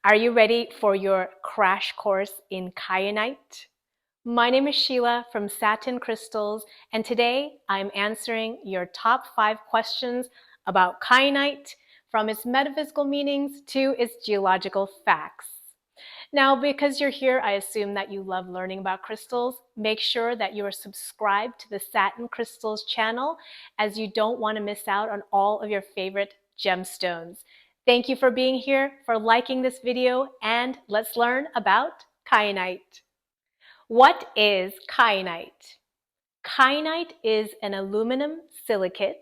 Are you ready for your crash course in kyanite? My name is Sheila from Satin Crystals, and today I'm answering your top 5 questions about kyanite, from its metaphysical meanings to its geological facts. Now, because you're here, I assume that you love learning about crystals. Make sure that you are subscribed to the Satin Crystals channel, as you don't want to miss out on all of your favorite gemstones. Thank you for being here, for liking this video, and let's learn about kyanite. What is kyanite? Kyanite is an aluminum silicate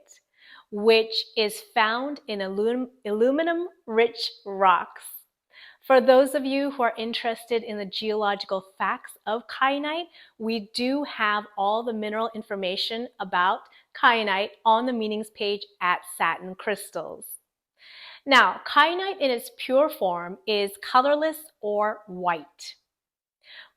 which is found in aluminum-rich rocks. For those of you who are interested in the geological facts of kyanite, we do have all the mineral information about kyanite on the meanings page at Satin Crystals. Now, kyanite in its pure form is colorless or white.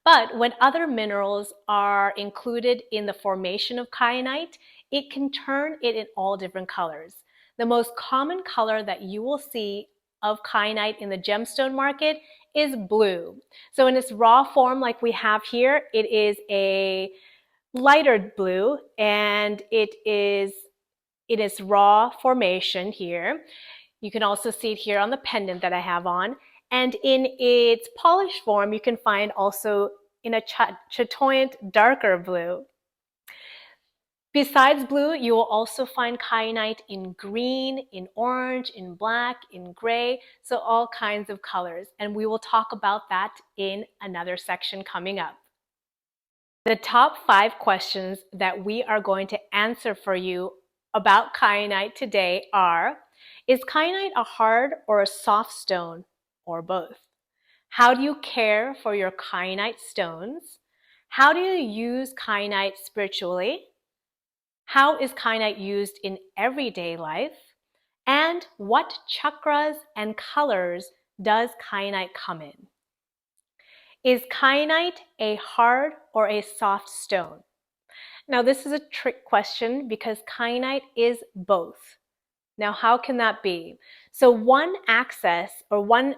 But when other minerals are included in the formation of kyanite, it can turn it in all different colors. The most common color that you will see of kyanite in the gemstone market is blue. So in its raw form, like we have here, it is a lighter blue, and it is in its raw formation here. You can also see it here on the pendant that I have on. And in its polished form, you can find also in a chatoyant darker blue. Besides blue, you will also find kyanite in green, in orange, in black, in gray, so all kinds of colors. And we will talk about that in another section coming up. The top 5 questions that we are going to answer for you about kyanite today are: is kyanite a hard or a soft stone, or both? How do you care for your kyanite stones? How do you use kyanite spiritually? How is kyanite used in everyday life? And what chakras and colors does kyanite come in? Is kyanite a hard or a soft stone? Now, this is a trick question because kyanite is both. Now, how can that be? So one axis or one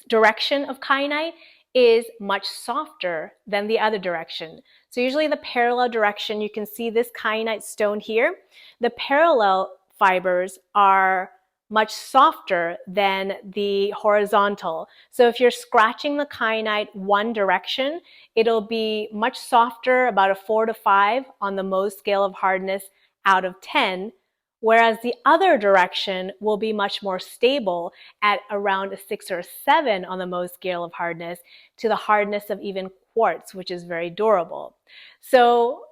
direction of kyanite is much softer than the other direction. So usually the parallel direction, you can see this kyanite stone here. The parallel fibers are much softer than the horizontal. So if you're scratching the kyanite one direction, it'll be much softer, about a 4 to 5 on the Mohs scale of hardness out of 10, whereas the other direction will be much more stable at around a 6 or a 7 on the Mohs scale of hardness, to the hardness of even quartz, which is very durable. So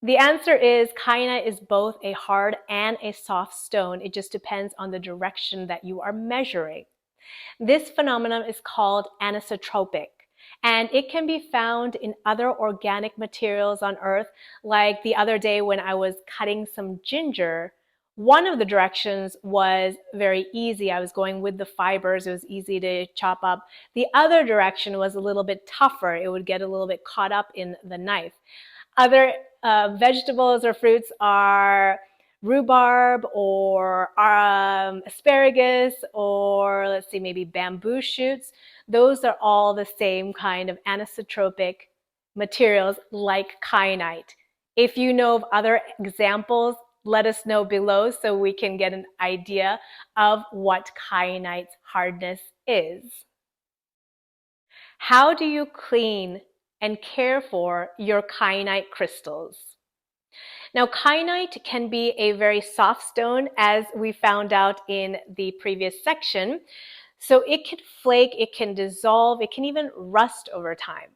the answer is kyanite is both a hard and a soft stone. It just depends on the direction that you are measuring. This phenomenon is called anisotropic, and it can be found in other organic materials on Earth. Like the other day when I was cutting some ginger, one of the directions was very easy. I was going with the fibers. It was easy to chop up. The other direction was a little bit tougher. It would get a little bit caught up in the knife. Other vegetables or fruits are rhubarb or asparagus, or let's see, maybe bamboo shoots. Those are all the same kind of anisotropic materials like kyanite. If you know of other examples, let us know below so we can get an idea of what kyanite's hardness is. How do you clean and care for your kyanite crystals? Now, kyanite can be a very soft stone, as we found out in the previous section. So it can flake, it can dissolve, it can even rust over time.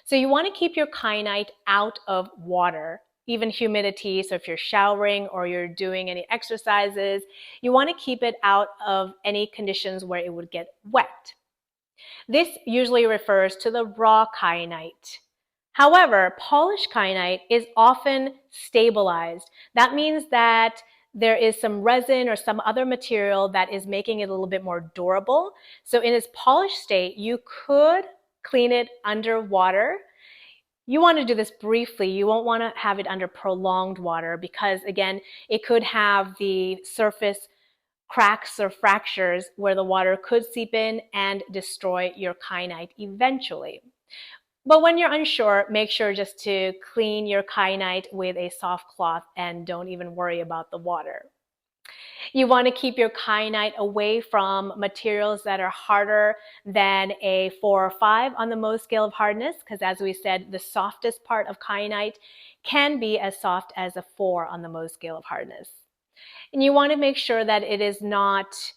So you want to keep your kyanite out of water, even humidity. So if you're showering or you're doing any exercises, you want to keep it out of any conditions where it would get wet. This usually refers to the raw kyanite. However, polished kyanite is often stabilized. That means that there is some resin or some other material that is making it a little bit more durable. So in its polished state, you could clean it underwater. You want to do this briefly. You won't want to have it under prolonged water because, again, it could have the surface cracks or fractures where the water could seep in and destroy your kyanite eventually. But when you're unsure, make sure just to clean your kyanite with a soft cloth and don't even worry about the water. You want to keep your kyanite away from materials that are harder than a 4 or 5 on the Mohs scale of hardness, because as we said, the softest part of kyanite can be as soft as a 4 on the Mohs scale of hardness. And you want to make sure that it is not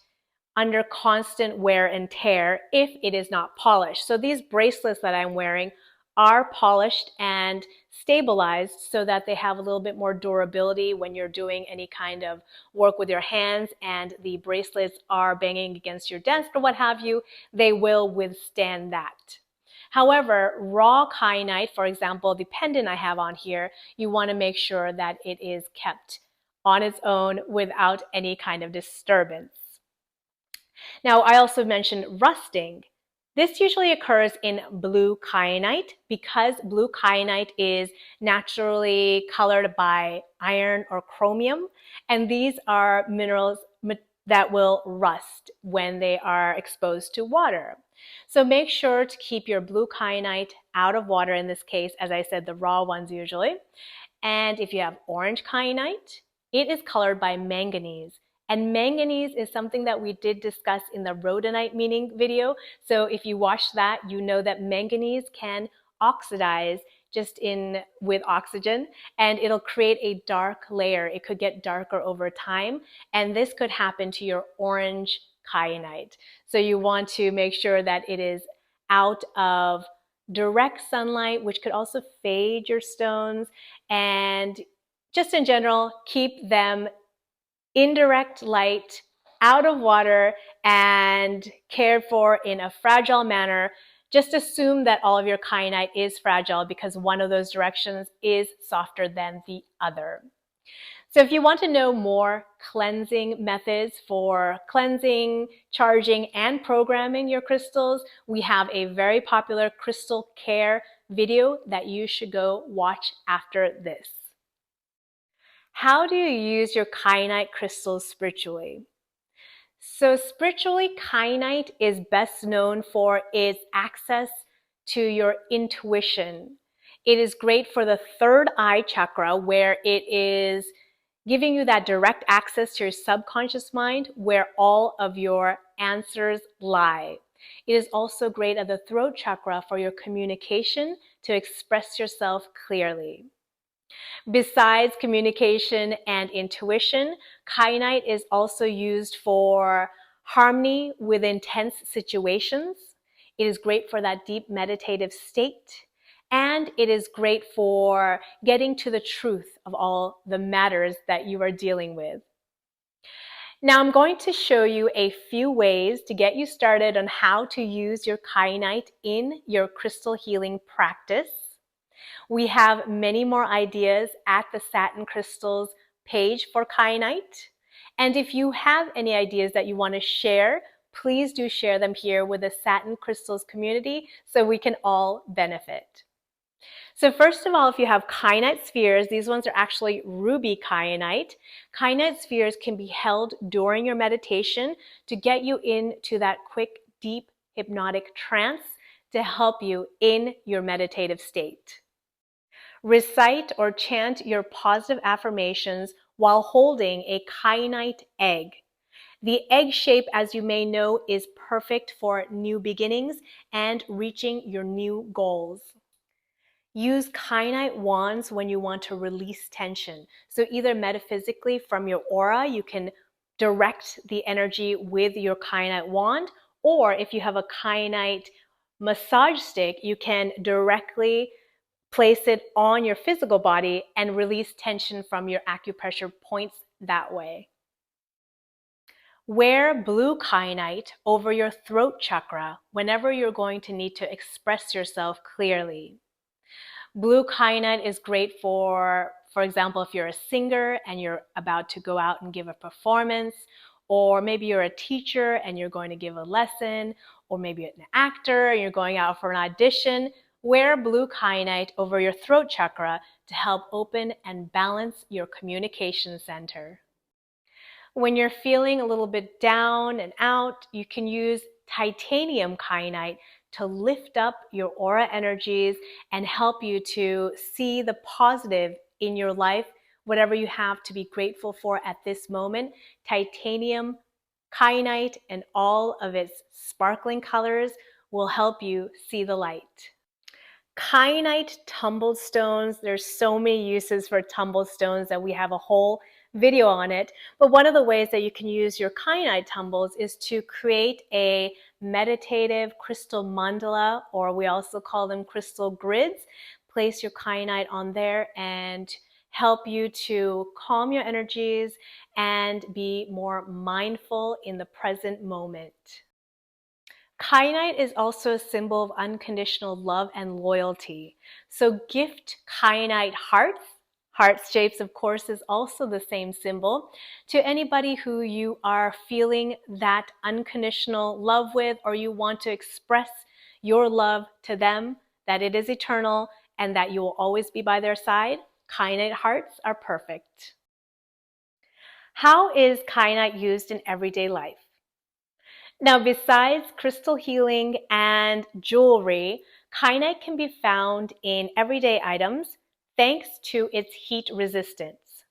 under constant wear and tear if it is not polished. So these bracelets that I'm wearing are polished and stabilized so that they have a little bit more durability when you're doing any kind of work with your hands, and the bracelets are banging against your desk or what have you, they will withstand that. However, raw kyanite, for example, the pendant I have on here, you want to make sure that it is kept on its own without any kind of disturbance. Now, I also mentioned rusting. This usually occurs in blue kyanite because blue kyanite is naturally colored by iron or chromium, and these are minerals that will rust when they are exposed to water. So make sure to keep your blue kyanite out of water in this case, as I said, the raw ones usually. And if you have orange kyanite, it is colored by manganese. And manganese is something that we did discuss in the rhodonite meaning video. So if you watch that, you know that manganese can oxidize with oxygen, and it'll create a dark layer. It could get darker over time, and this could happen to your orange kyanite. So you want to make sure that it is out of direct sunlight, which could also fade your stones, and just in general, keep them indirect light, out of water, and cared for in a fragile manner. Just assume that all of your kyanite is fragile because one of those directions is softer than the other. So if you want to know more cleansing methods for cleansing, charging, and programming your crystals, we have a very popular crystal care video that you should go watch after this. How do you use your kyanite crystals spiritually? So spiritually, kyanite is best known for its access to your intuition. It is great for the third eye chakra, where it is giving you that direct access to your subconscious mind, where all of your answers lie. It is also great at the throat chakra for your communication, to express yourself clearly. Besides communication and intuition, kyanite is also used for harmony with intense situations. It is great for that deep meditative state, and it is great for getting to the truth of all the matters that you are dealing with. Now I'm going to show you a few ways to get you started on how to use your kyanite in your crystal healing practice. We have many more ideas at the Satin Crystals page for kyanite. And if you have any ideas that you want to share, please do share them here with the Satin Crystals community so we can all benefit. So first of all, if you have kyanite spheres, these ones are actually ruby kyanite. Kyanite spheres can be held during your meditation to get you into that quick, deep, hypnotic trance to help you in your meditative state. Recite or chant your positive affirmations while holding a kyanite egg. The egg shape, as you may know, is perfect for new beginnings and reaching your new goals. Use kyanite wands when you want to release tension. So either metaphysically from your aura, you can direct the energy with your kyanite wand, or if you have a kyanite massage stick, you can directly place it on your physical body and release tension from your acupressure points that way. Wear blue kyanite over your throat chakra whenever you're going to need to express yourself clearly. Blue kyanite is great for example, if you're a singer and you're about to go out and give a performance, or maybe you're a teacher and you're going to give a lesson, or maybe an actor and you're going out for an audition. Wear blue kyanite over your throat chakra to help open and balance your communication center. When you're feeling a little bit down and out, you can use titanium kyanite to lift up your aura energies and help you to see the positive in your life, whatever you have to be grateful for at this moment. Titanium kyanite and all of its sparkling colors will help you see the light. Kyanite tumbled stones. There's so many uses for tumbled stones that we have a whole video on it. But one of the ways that you can use your kyanite tumbles is to create a meditative crystal mandala, or we also call them crystal grids. Place your kyanite on there and help you to calm your energies and be more mindful in the present moment. Kyanite is also a symbol of unconditional love and loyalty. So gift kyanite hearts. Heart shapes, of course, is also the same symbol to anybody who you are feeling that unconditional love with, or you want to express your love to them, that it is eternal and that you will always be by their side. Kyanite hearts are perfect. How is kyanite used in everyday life? Now, besides crystal healing and jewelry, kyanite can be found in everyday items thanks to its heat resistance.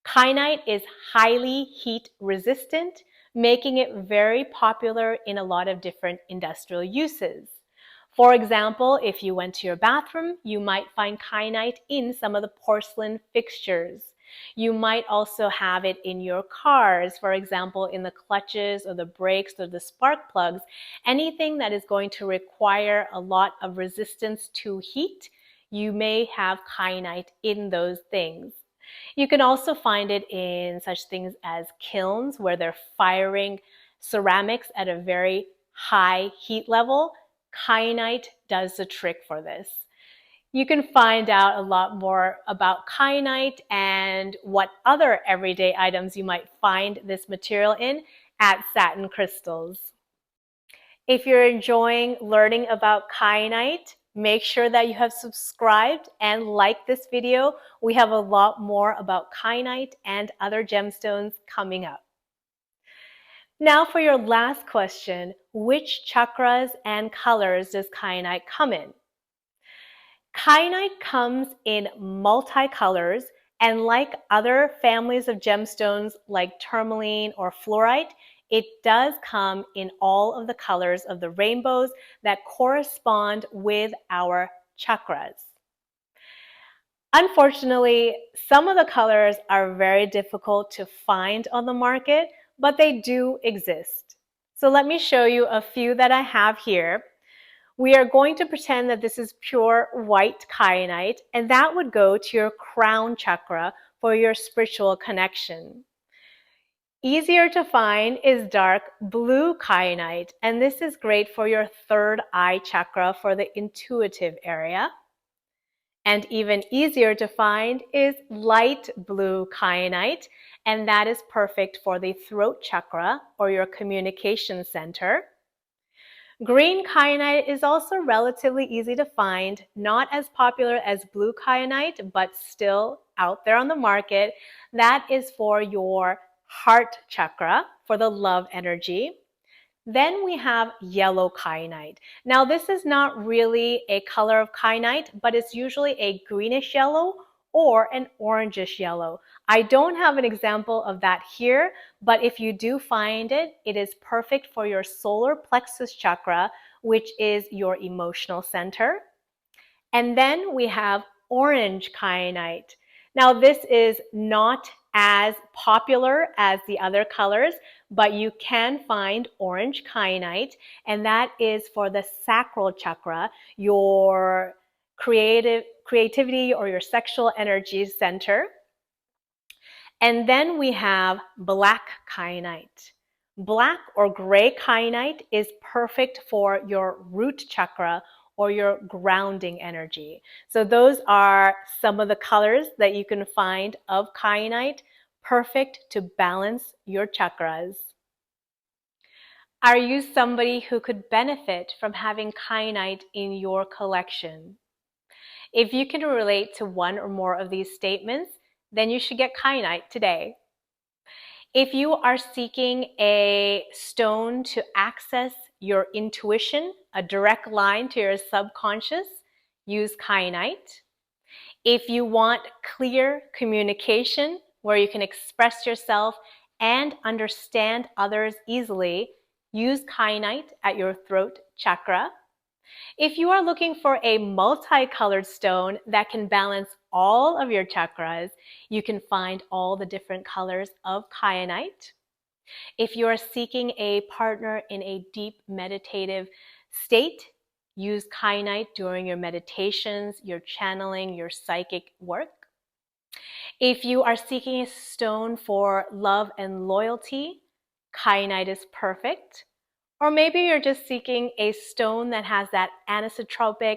Kyanite is highly heat resistant, making it very popular in a lot of different industrial uses. For example, if you went to your bathroom, you might find kyanite in some of the porcelain fixtures. You might also have it in your cars, for example, in the clutches or the brakes or the spark plugs. Anything that is going to require a lot of resistance to heat, you may have kyanite in those things. You can also find it in such things as kilns where they're firing ceramics at a very high heat level. Kyanite does the trick for this. You can find out a lot more about kyanite and what other everyday items you might find this material in at Satin Crystals. If you're enjoying learning about kyanite, make sure that you have subscribed and liked this video. We have a lot more about kyanite and other gemstones coming up. Now for your last question, which chakras and colors does kyanite come in? Kyanite comes in multicolors, and like other families of gemstones like tourmaline or fluorite, it does come in all of the colors of the rainbows that correspond with our chakras. Unfortunately, some of the colors are very difficult to find on the market, but they do exist. So let me show you a few that I have here. We are going to pretend that this is pure white kyanite, and that would go to your crown chakra for your spiritual connection. Easier to find is dark blue kyanite, and this is great for your third eye chakra for the intuitive area. And even easier to find is light blue kyanite, and that is perfect for the throat chakra or your communication center. Green kyanite is also relatively easy to find, not as popular as blue kyanite, but still out there on the market. That is for your heart chakra, for the love energy. Then we have yellow kyanite. Now, this is not really a color of kyanite, but it's usually a greenish yellow or an orangish yellow. I don't have an example of that here, but if you do find it, it is perfect for your solar plexus chakra, which is your emotional center. And then we have orange kyanite. Now, this is not as popular as the other colors, but you can find orange kyanite, and that is for the sacral chakra, your creativity or your sexual energy center. And then we have black kyanite. Black or gray kyanite is perfect for your root chakra or your grounding energy. So those are some of the colors that you can find of kyanite, perfect to balance your chakras. Are you somebody who could benefit from having kyanite in your collection? If you can relate to one or more of these statements, then you should get kyanite today. If you are seeking a stone to access your intuition, a direct line to your subconscious, use kyanite. If you want clear communication where you can express yourself and understand others easily, use kyanite at your throat chakra. If you are looking for a multicolored stone that can balance all of your chakras, you can find all the different colors of kyanite. If you are seeking a partner in a deep meditative state, use kyanite during your meditations, your channeling, your psychic work. If you are seeking a stone for love and loyalty, kyanite is perfect. Or maybe you're just seeking a stone that has that anisotropic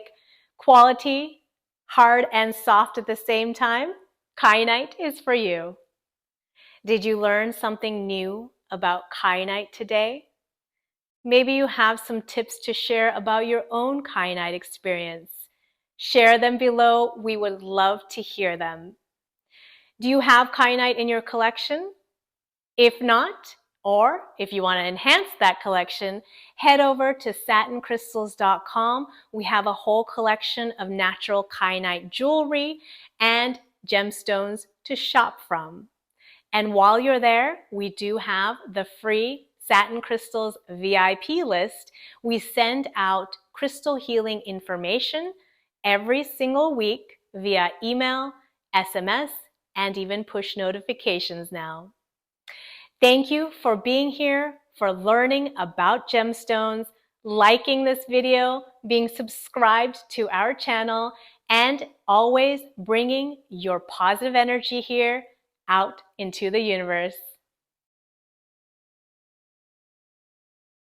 quality, hard and soft at the same time. Kyanite is for you. Did you learn something new about kyanite today? Maybe you have some tips to share about your own kyanite experience. Share them below. We would love to hear them. Do you have kyanite in your collection? If not, or if you want to enhance that collection, head over to satincrystals.com. We have a whole collection of natural kyanite jewelry and gemstones to shop from. And while you're there, we do have the free Satin Crystals VIP list. We send out crystal healing information every single week via email, SMS, and even push notifications now. Thank you for being here, for learning about gemstones, liking this video, being subscribed to our channel, and always bringing your positive energy here out into the universe.